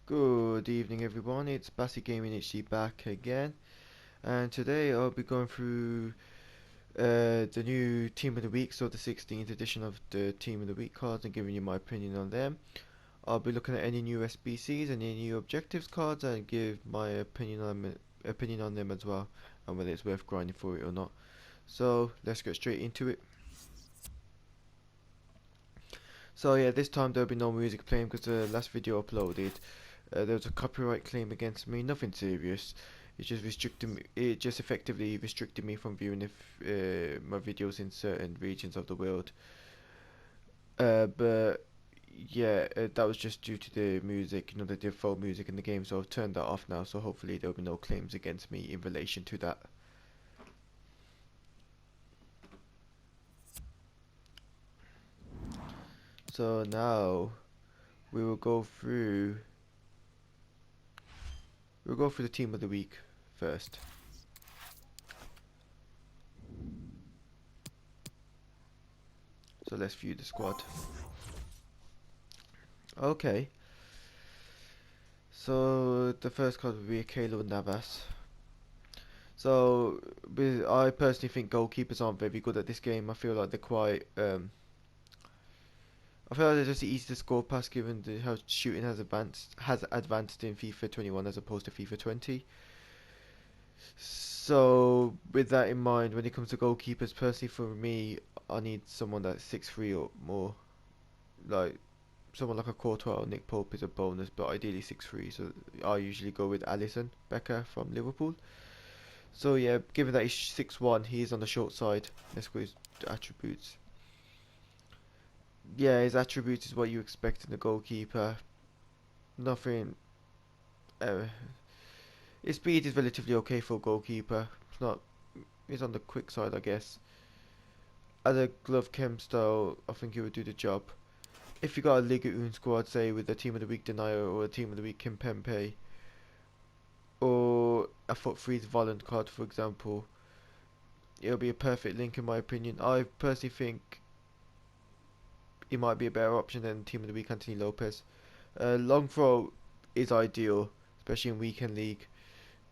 Good evening everyone, it's Bassy Gaming HD back again, and today I'll be going through the new Team of the Week, so the 16th edition of the Team of the Week cards, and giving you my opinion on them. I'll be looking at any new SBCs, any new objectives cards, and give my opinion on them as well, and whether it's worth grinding for it or not. So let's get straight into it. So yeah, this time there'll be no music playing because the last video uploaded, there was a copyright claim against me. Nothing serious. It just effectively restricted me from viewing my videos in certain regions of the world. But yeah, that was just due to the music, the default music in the game. So I've turned that off now. So hopefully there'll be no claims against me in relation to that. So now we will go through. We'll go through the team of the week first. So let's view the squad. Okay. So the first card would be Keylor Navas. So I personally think goalkeepers aren't very good at this game. I feel like they're quite. I feel like they're just easy to score past, given how shooting has advanced in FIFA 21 as opposed to FIFA 20. So with that in mind, when it comes to goalkeepers, personally for me, I need someone that's 6'3" or more. Like someone like a Courtois or Nick Pope is a bonus, but ideally 6'3". So I usually go with Alisson Becker from Liverpool. So yeah, given that he's 6'1", he is on the short side. Let's go his attributes. Yeah, his attributes is what you expect in a goalkeeper. Nothing. Uh, his speed is relatively okay for a goalkeeper. It's not. He's on the quick side, I guess. As a glove chem style, I think he would do the job. If you got a Liga 1 squad, say with a team of the week Denayo or a team of the week Kimpembe, or a foot freeze Volant card, for example, it'll be a perfect link in my opinion. I personally think he might be a better option than team of the week Anthony Lopez. Long throw is ideal, especially in weekend league.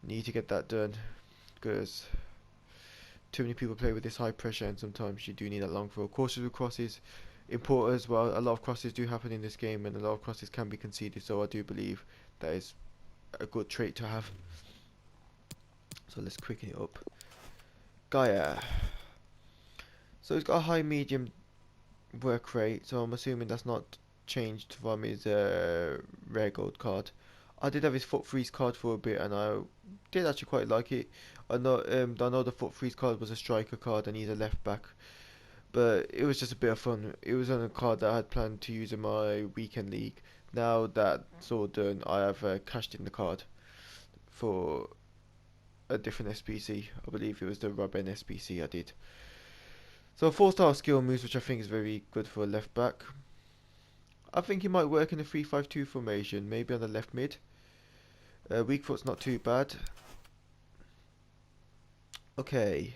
Need to get that done because too many people play with this high pressure, and sometimes you do need that long throw. Cautious with crosses, important as well. A lot of crosses do happen in this game, and a lot of crosses can be conceded. So I do believe that is a good trait to have. So let's quicken it up. Gaia. So he's got a high medium work rate, so I'm assuming that's not changed from his rare gold card. I did have his foot freeze card for a bit, and I did actually quite like it. I know the foot freeze card was a striker card, and he's a left back, but it was just a bit of fun. It was on a card that I had planned to use in my weekend league. Now that's all done, I have cashed in the card for a different SPC. I believe it was the Robin SPC I did. So 4-star skill moves, which I think is very good for a left back. I think he might work in a 3-5-2 formation, maybe on the left mid. Weak foot's not too bad. Okay.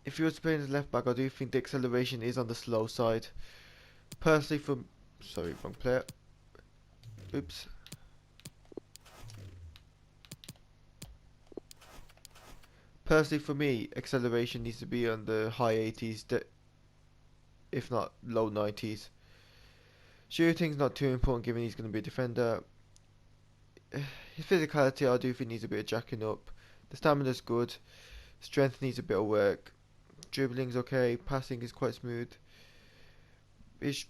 If he was playing as left back, I do think the acceleration is on the slow side. Personally, sorry, wrong player. Oops. Personally, for me, acceleration needs to be on the high 80s, if not low 90s. Shooting's not too important given he's going to be a defender. His physicality, I do think needs a bit of jacking up. The stamina's good. Strength needs a bit of work. Dribbling's okay. Passing is quite smooth. His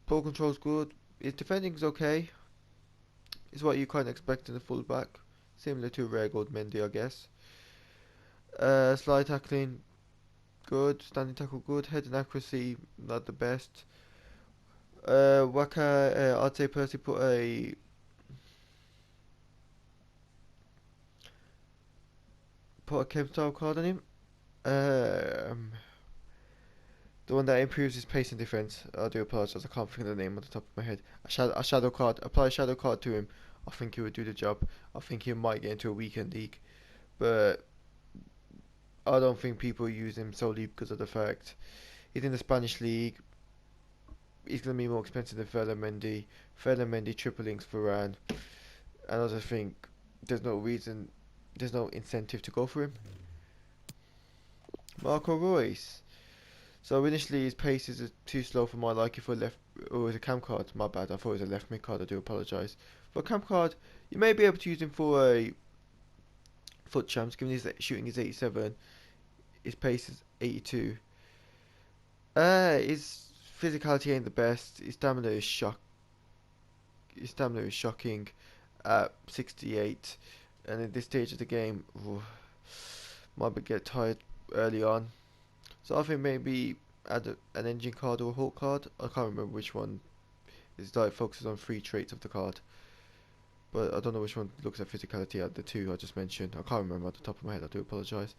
ball control's good. His defending's okay. Is what you kind of expect in a fullback. Similar to rare gold Mendy, I guess. Slide tackling, good. Standing tackle, good. Head and accuracy, not the best. Waka, I'd say personally put a Chem style card on him. Um, the one that improves his pace and defense. I do apologize, I can't think of the name on the top of my head. A shadow card. Apply a shadow card to him. I think he would do the job. I think he might get into a weekend league, but I don't think people use him solely because of the fact he's in the Spanish league. he's going to be more expensive than Ferland Mendy triple links for Varane, and I just think there's no reason, there's no incentive to go for him. Marco Reus. So initially his pace is too slow for my liking for left. Oh, it was a cam card. My bad. I thought it was a left mid card. I do apologise. For a cam card, you may be able to use him for a foot champs. Given his shooting is 87, his pace is 82. His physicality ain't the best. His stamina is shocking at 68, and at this stage of the game, might get tired early on. So I think maybe add an engine card or a Hulk card. I can't remember which one. It's like focuses on 3 traits of the card, but I don't know which one looks at physicality at the 2 I just mentioned. I can't remember at the top of my head. I do apologise.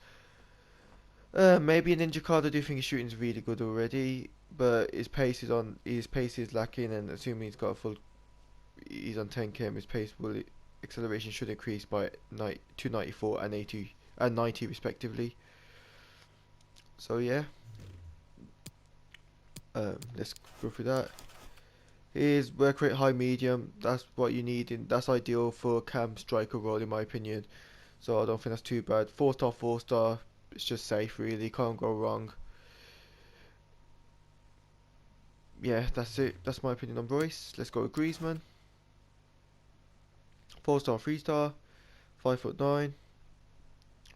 Maybe a ninja card. I do think his shooting is really good already, but his pace is lacking, and assuming he's got a full, he's on 10 km. His pace will acceleration should increase by 294 and 80 and 90 respectively. So yeah, let's go through that. His work rate high medium. That's what you need. That's ideal for a cam striker role in my opinion. So I don't think that's too bad. 4-star, 4-star. It's just safe really. Can't go wrong. Yeah, that's it. That's my opinion on Royce. Let's go with Griezmann. 4-star, 3-star. 5'9".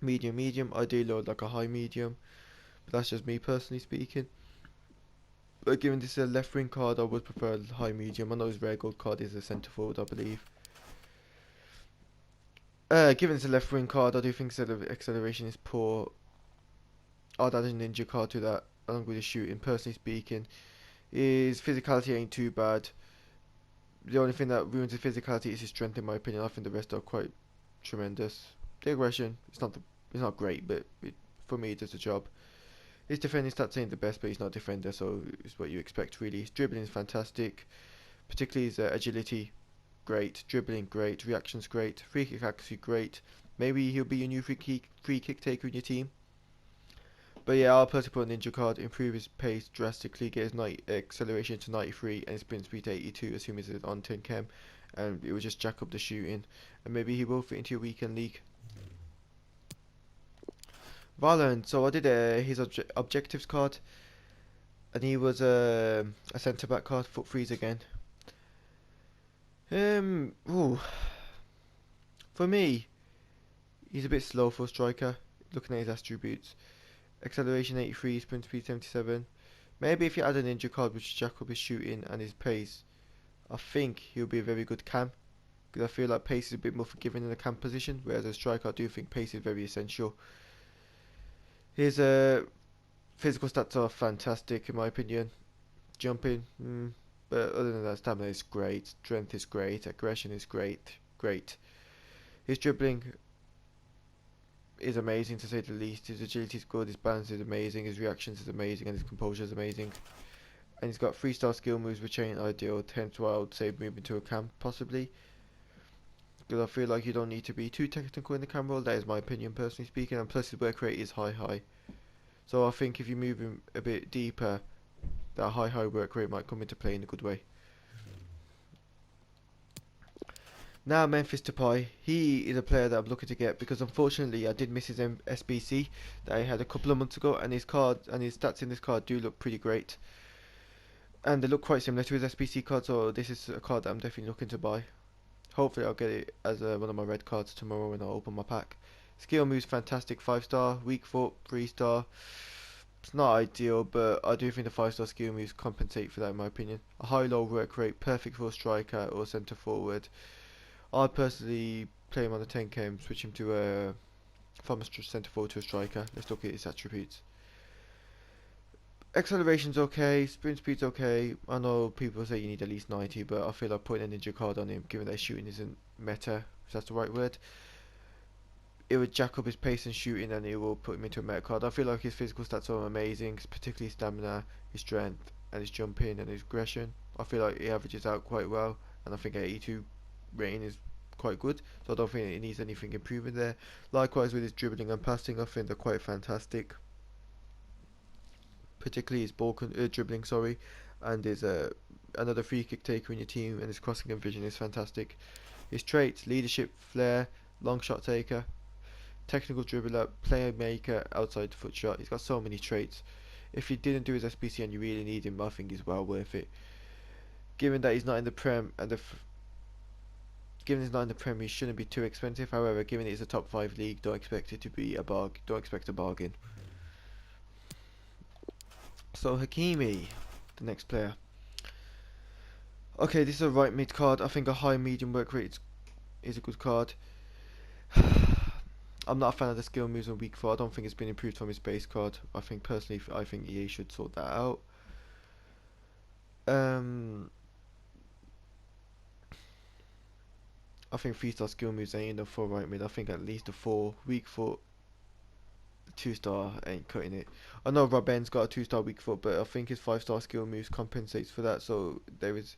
Medium, medium. Ideally like a high medium. But that's just me personally speaking. But given this is a left wing card, I would prefer a high medium. I know his rare gold card is a centre forward, I believe. Given it's a left wing card, I do think acceleration is poor. I'd add a ninja card to that, along with his shooting. Personally speaking, his physicality ain't too bad. The only thing that ruins his physicality is his strength, in my opinion. I think the rest are quite tremendous. The aggression, it's not great, but for me, it does the job. His defending stats ain't the best, but he's not a defender, so it's what you expect really. His dribbling is fantastic, particularly his agility, great. Dribbling, great. Reactions, great. Free kick accuracy, great. Maybe he'll be your new free kick taker in your team. But yeah, I'll personally put a ninja card, improve his pace drastically, get his acceleration to 93 and his sprint speed to 82, assuming it's on 10 km, and it will just jack up the shooting, and maybe he will fit into your weekend league. Valorant, so I did his objectives card, and he was a centre back card, foot freeze again. Ooh. For me, he's a bit slow for a striker, looking at his attributes. Acceleration 83, sprint speed 77. Maybe if you add a ninja card which jack up his shooting and his pace, I think he'll be a very good cam. Because I feel like pace is a bit more forgiving in a cam position, whereas as a striker I do think pace is very essential. His physical stats are fantastic in my opinion. Jumping, but other than that, stamina is great, strength is great, aggression is great. His dribbling is amazing to say the least. His agility is good, his balance is amazing, his reactions is amazing, and his composure is amazing. And he's got 3-star skill moves which ain't ideal, hence why I would say moving to a cam possibly. Because I feel like you don't need to be too technical in the cam role, that is my opinion personally speaking, and plus his work rate is high. So I think if you move him a bit deeper, that high work rate might come into play in a good way. Now Memphis Depay, he is a player that I'm looking to get because unfortunately I did miss his SBC that I had a couple of months ago, and his card and his stats in this card do look pretty great. And they look quite similar to his SBC card, so this is a card that I'm definitely looking to buy. Hopefully I'll get it as one of my red cards tomorrow when I open my pack. Skill moves fantastic, 5-star, weak foot, 3-star. It's not ideal, but I do think the 5-star skill moves compensate for that in my opinion. A high-low work rate, perfect for a striker or centre forward. I'd personally play him on the 10k, switch him to from a centre forward to a striker. Let's look at his attributes. Acceleration's okay, sprint speed's okay. I know people say you need at least 90, but I feel like putting a ninja card on him, given that his shooting isn't meta, if that's the right word, it would jack up his pace and shooting, and it will put him into a meta card. I feel like his physical stats are amazing, particularly his stamina, his strength, and his jumping and his aggression. I feel like he averages out quite well, and I think 82 rating is quite good, so I don't think it needs anything improving there. Likewise with his dribbling and passing, I think they're quite fantastic, particularly his ball dribbling, and is another free kick taker in your team, and his crossing and vision is fantastic. His traits: leadership, flair, long shot taker, technical dribbler, playmaker, outside foot shot. He's got so many traits. If you didn't do his SBC and you really need him, I think he's well worth it. Given that he's not in the Prem and given he's not in the Prem, he shouldn't be too expensive. However, given it's a top 5 league, don't expect it to be a Don't expect a bargain. So Hakimi, the next player. Okay, this is a right mid card. I think a high medium work rate is a good card. I'm not a fan of the skill moves on week 4. I don't think it's been improved from his base card. I think personally, I think EA should sort that out. I think 3-star skill moves ain't enough for right mid. I think at least a 4 weak foot 2-star ain't cutting it. I know Robben's got a 2-star weak foot, but I think his 5-star skill moves compensates for that. So there is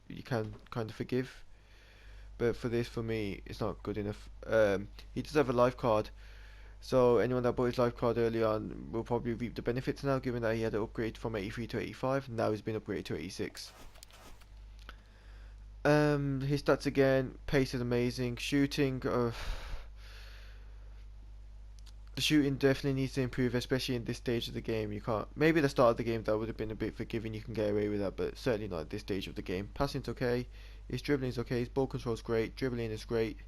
you can kind of forgive. But for this, for me, it's not good enough. He does have a life card, so anyone that bought his life card early on will probably reap the benefits now, given that he had an upgrade from 83 to 85. Now he's been upgraded to 86. His stats again: pace is amazing, shooting. The shooting definitely needs to improve, especially in this stage of the game. You can't. Maybe at the start of the game that would have been a bit forgiving. You can get away with that, but certainly not at this stage of the game. Passing's okay. His dribbling is okay. His ball control's great. Dribbling is great.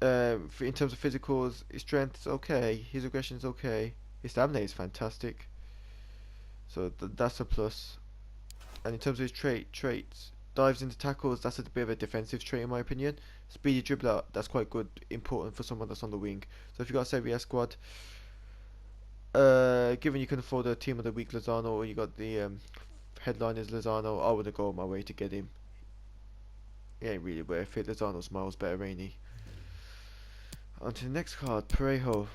In terms of physicals, his strength is okay. His aggression is okay. His stamina is fantastic. So that's a plus. And in terms of his traits, dives into tackles, that's a bit of a defensive trait in my opinion. Speedy dribbler, that's quite good, important for someone that's on the wing. So if you got a Serie A squad, given you can afford a team of the week Lozano, or you got the headliners Lozano, I would go my way to get him. He ain't really worth it. Lozano's miles better, ain't he? On to the next card, Parejo.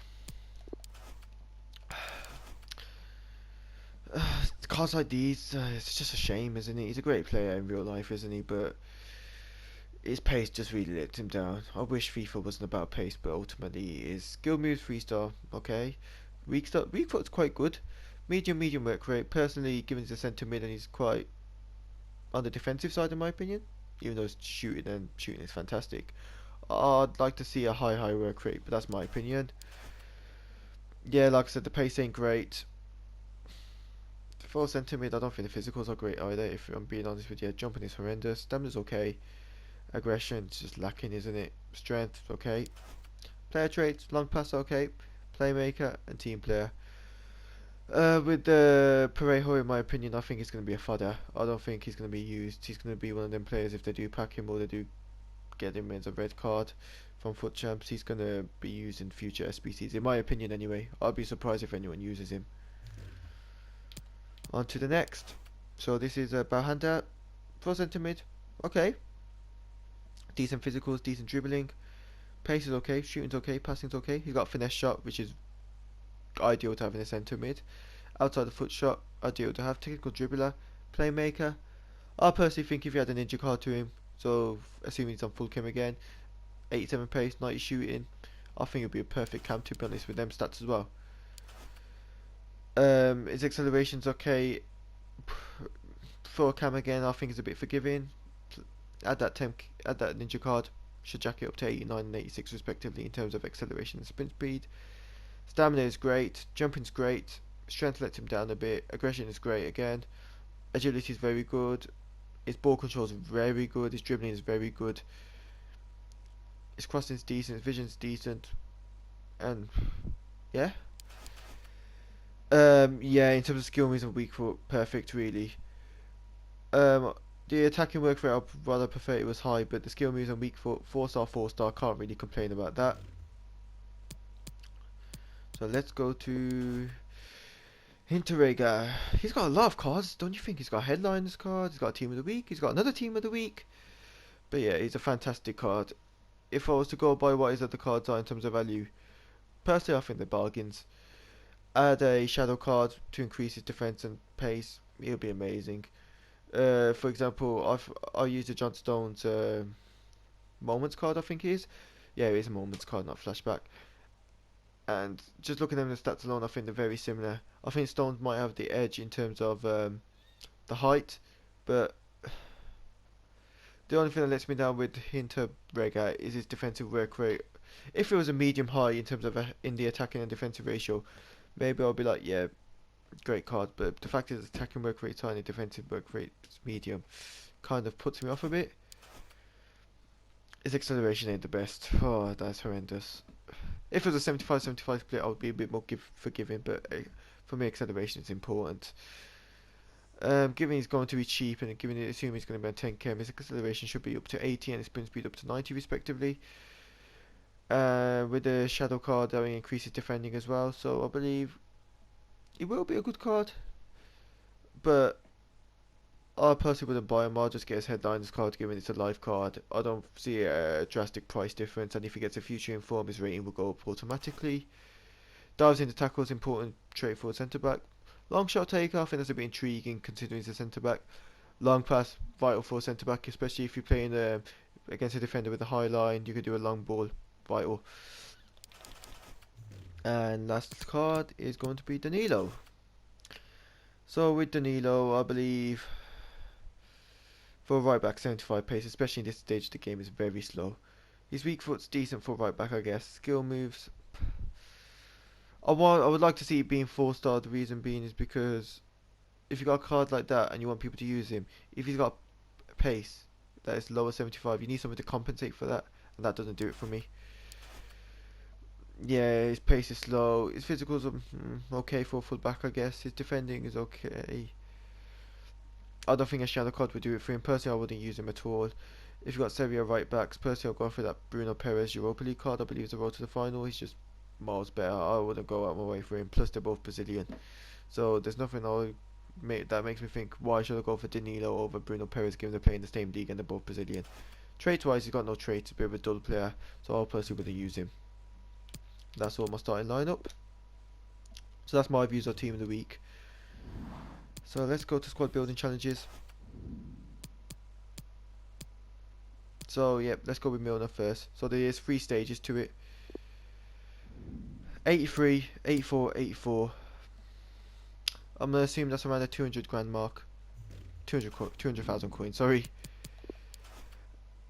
Cards like these, it's just a shame, isn't it? He's a great player in real life, isn't he? But his pace just really lets him down. I wish FIFA wasn't about pace, but ultimately it is. Skill moves 3-star, okay. Weak foot's quite good. Medium work rate. Personally, given he's a centre mid and he's quite on the defensive side in my opinion, even though shooting is fantastic. I'd like to see a high work rate, but that's my opinion. Yeah, like I said, the pace ain't great. For centre mid, I don't think the physicals are great either, if I'm being honest with you. Jumping is horrendous. Stamina's okay. Aggression is just lacking, isn't it? Strength, okay. Player traits, long pass, okay. Playmaker and team player. With Parejo, in my opinion, I think he's going to be a fodder. I don't think he's going to be used. He's going to be one of them players, if they do pack him or they do get him as a red card from Foot Champs, he's going to be used in future SBCs, in my opinion anyway. I'd be surprised if anyone uses him. On to the next. So this is Bahanda, for centre mid. Okay. Decent physicals, decent dribbling. Pace is okay, shooting's okay, passing's okay. He's got a finesse shot, which is ideal to have in a centre mid. Outside the foot shot, ideal to have. Technical dribbler, playmaker. I personally think if you had a ninja card to him, so assuming he's on full chem again, 87 pace, 90 shooting, I think it'd be a perfect cam, to be honest, with them stats as well. His acceleration's okay. For a cam again, I think it's a bit forgiving. Add that ninja card, should jack it up to 89 and 86 respectively in terms of acceleration and sprint speed. Stamina is great, jumping's great, strength lets him down a bit, aggression is great again, agility is very good, his ball control is very good, his dribbling is very good, his crossing is decent, his vision's decent, and yeah. Yeah, in terms of skill moves and weak foot, perfect really. The attacking work rate, I'd rather prefer it was high, but the skill moves and weak foot, 4-star, 4-star, can't really complain about that. So let's go to Hinteregger. He's got a lot of cards, don't you think? He's got headliners cards, he's got a team of the week, he's got another team of the week. But yeah, he's a fantastic card. If I was to go by what his other cards are in terms of value, personally I think they're bargains. Add a shadow card to increase his defense and pace, it'll be amazing. For example, I used the John Stones moments card, I think it is. Yeah, it is a moments card, not flashback. And just looking at them the stats alone, I think they're very similar. I think Stones might have the edge in terms of the height, but the only thing that lets me down with Hinterberger is his defensive work rate. If it was a medium high in terms of in the attacking and defensive ratio, maybe I'll be like, yeah, great card. But the fact is, attacking work rate high and defensive work rate medium kind of puts me off a bit. His acceleration ain't the best. Oh, that's horrendous. If it was a 75-75 split, I would be a bit more forgiving, but for me, acceleration is important. Given he's going to be cheap, and given assuming he's going to be on 10k, his acceleration should be up to 80 and his sprint speed up to 90 respectively. With the shadow card, that will increase his defending as well, so I believe it will be a good card. But I personally wouldn't buy him. I'll just get his headliners card given it's a live card. I don't see a drastic price difference, and if he gets a future in form, his rating will go up automatically. Dives into tackles, important trait for a centre back. Long shot takeoff, I think that's a bit intriguing considering he's a centre back. Long pass, vital for a centre back, especially if you're playing against a defender with a high line. You could do a long ball, vital. And last card is going to be Danilo. So with Danilo, I believe for a right back, 75 pace, especially in this stage of the game, is very slow. His weak foot's decent for right back, I guess. Skill moves, I would like to see it being 4-star. The reason being is because if you got a card like that and you want people to use him, if he's got pace that is lower 75, you need something to compensate for that, and that doesn't do it for me. Yeah, his pace is slow. His physical's okay for a full back, I guess. His defending is okay. I don't think a shadow card would do it for him. Personally, I wouldn't use him at all. If you got Sevilla right backs, personally, I'll go for that Bruno Perez Europa League card. I believe it's a road to the final. He's just miles better. I wouldn't go out my way for him. Plus, they're both Brazilian, so there's nothing that makes me think why should I go for Danilo over Bruno Perez, given they're playing the same league and they're both Brazilian. Trait-wise, he's got no traits. A bit of a dull player, so I'll personally wouldn't use him. That's all my starting lineup. So that's my views on team of the week. So let's go to squad building challenges. So yeah, let's go with Milner first. So there is 3 stages to it. 83, 84, 84. I'm gonna assume that's around the 200 grand mark. 200,000 coins, sorry.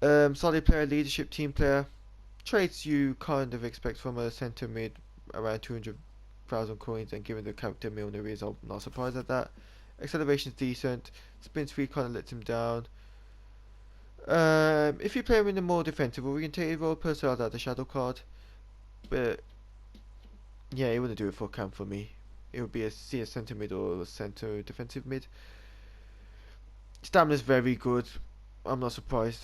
Solid player, leadership, team player. Traits you kind of expect from a centre mid, around 200,000 coins, and given the character Milner is, I'm not surprised at that. Acceleration's decent. Sprint speed kind of lets him down. If you play him in a more defensive orientated role, personally I'd add the shadow card. But yeah, it wouldn't do it for camp for me. It would be a centre mid or a centre defensive mid. Stamina's very good. I'm not surprised,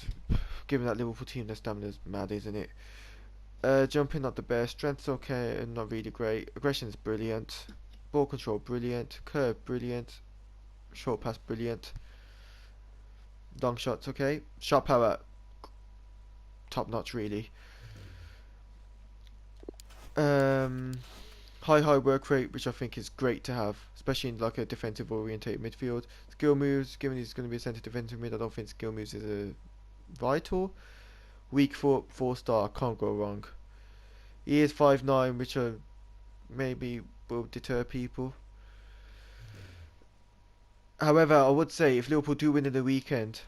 given that Liverpool team, their stamina's mad, isn't it? Jumping not the best. Strength's okay and not really great. Aggression's brilliant. Ball control brilliant. Curve brilliant. Short pass brilliant. Long shots okay. Shot power top notch really. High work rate, which I think is great to have, especially in like a defensive orientated midfield. Skill moves, given he's going to be a centre defensive mid, I don't think skill moves is a vital. Weak foot, 4-star, can't go wrong. He is 5'9", which maybe will deter people. However, I would say if Liverpool do win in the weekend,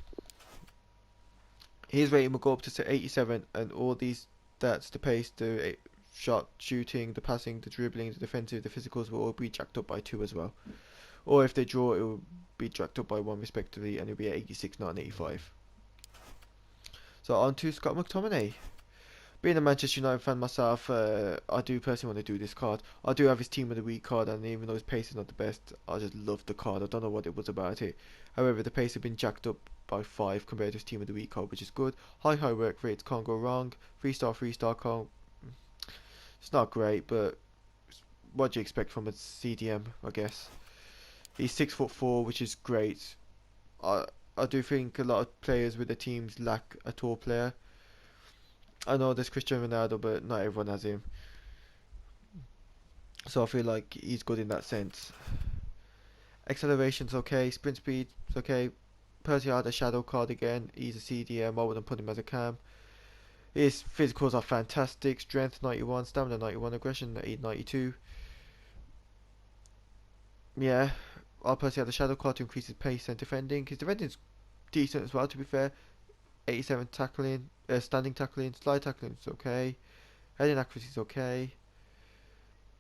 his rating will go up to 87, and all these stats, the pace, the shot, shooting, the passing, the dribbling, the defensive, the physicals will all be jacked up by 2 as well. Or if they draw, it will be jacked up by 1 respectively, and it'll be at 86, not an 85. So on to Scott McTominay. Being a Manchester United fan myself, I do personally want to do this card. I do have his team of the week card, and even though his pace is not the best, I just love the card. I don't know what it was about it. However, the pace has been jacked up by 5 compared to his team of the week card, which is good. High work rates, can't go wrong. 3-star, can't. It's not great, but what do you expect from a CDM, I guess. He's 6'4", which is great. I do think a lot of players with the teams lack a tall player. I know there's Cristiano Ronaldo, but not everyone has him. So I feel like he's good in that sense. Acceleration's okay, sprint speed's okay. Percy had a shadow card again. He's a CDM. I wouldn't put him as a cam. His physicals are fantastic. Strength 91, stamina 91, aggression 92. Yeah, I'll personally have the shadow card to increase his pace and defending. His defending is decent as well, to be fair. 87 tackling, standing tackling, slide tackling is okay. Heading accuracy is okay.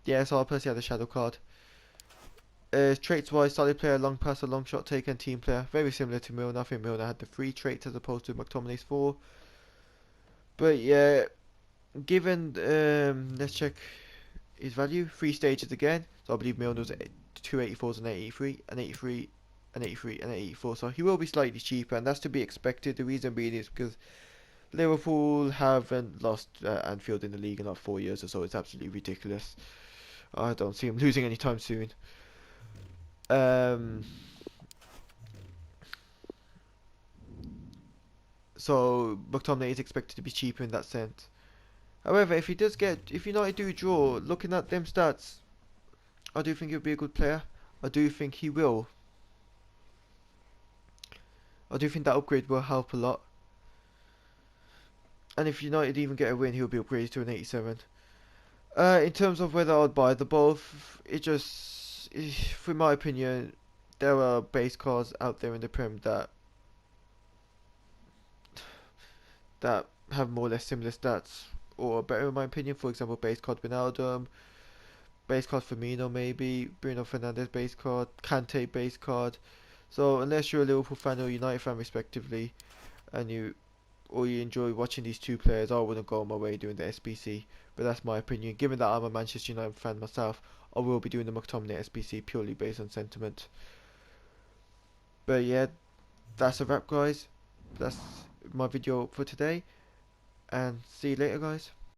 Yeah, so I'll personally have the shadow card. Traits wise, solid player, long passer, long shot taker, and team player. Very similar to Milner. I think Milner had the 3 traits as opposed to Mctominay's 4. But yeah, given, let's check his value. 3 stages again. So I believe Milner's 284s and 83, and 83, and 83, and 84. So he will be slightly cheaper, and that's to be expected. The reason being is because Liverpool haven't lost Anfield in the league in like 4 years or so. It's absolutely ridiculous. I don't see him losing anytime soon. So McTominay is expected to be cheaper in that sense. However, if United do draw, looking at them stats, I do think he'll be a good player. I do think he will. I do think that upgrade will help a lot. And if United even get a win, he'll be upgraded to an 87. In terms of whether I'd buy the both, from my opinion, there are base cards out there in the Prem that have more or less similar stats or better in my opinion. For example, base card Wijnaldum, base card Firmino maybe, Bruno Fernandes base card, Kante base card. So unless you're a Liverpool fan or United fan respectively, and you enjoy watching these two players, I wouldn't go on my way doing the SBC. But that's my opinion. Given that I'm a Manchester United fan myself, I will be doing the McTominay SBC purely based on sentiment. But yeah, that's a wrap, guys. That's my video for today, and see you later, guys.